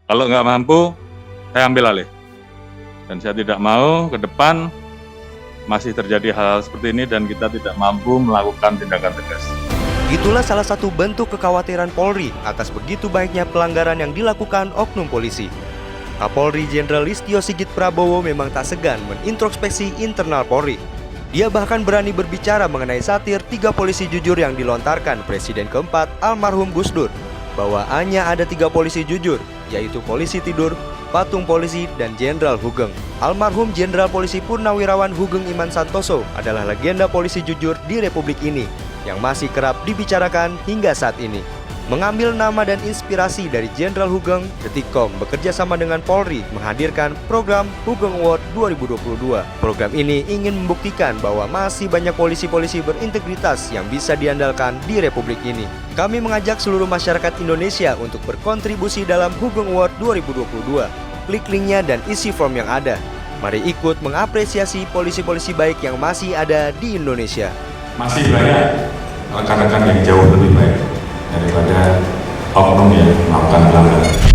Kalau nggak mampu, saya ambil alih. Dan saya tidak mau ke depan masih terjadi hal-hal seperti ini dan kita tidak mampu melakukan tindakan tegas. Itulah salah satu bentuk kekhawatiran Polri atas begitu banyaknya pelanggaran yang dilakukan oknum polisi. Kapolri Jenderal Listio Sigit Prabowo memang tak segan menintrospeksi internal Polri. Dia bahkan berani berbicara mengenai satir 3 polisi jujur yang dilontarkan Presiden keempat almarhum Gus Dur, bahwa hanya ada 3 polisi jujur, yaitu polisi tidur, patung polisi, dan Jenderal Hugeng. Almarhum Jenderal Polisi Purnawirawan Hugeng Iman Santoso adalah legenda polisi jujur di Republik ini yang masih kerap dibicarakan hingga saat ini. Mengambil nama dan inspirasi dari Jenderal Hugeng, Detikcom bekerja sama dengan Polri menghadirkan program Hugeng Award 2022. Program ini ingin membuktikan bahwa masih banyak polisi-polisi berintegritas yang bisa diandalkan di Republik ini. Kami mengajak seluruh masyarakat Indonesia untuk berkontribusi dalam Hugeng Award 2022. Klik linknya dan isi form yang ada. Mari ikut mengapresiasi polisi-polisi baik yang masih ada di Indonesia. Masih banyak rekan-rekan yang jauh lebih baik daripada oknum yang melakukan pelanggaran.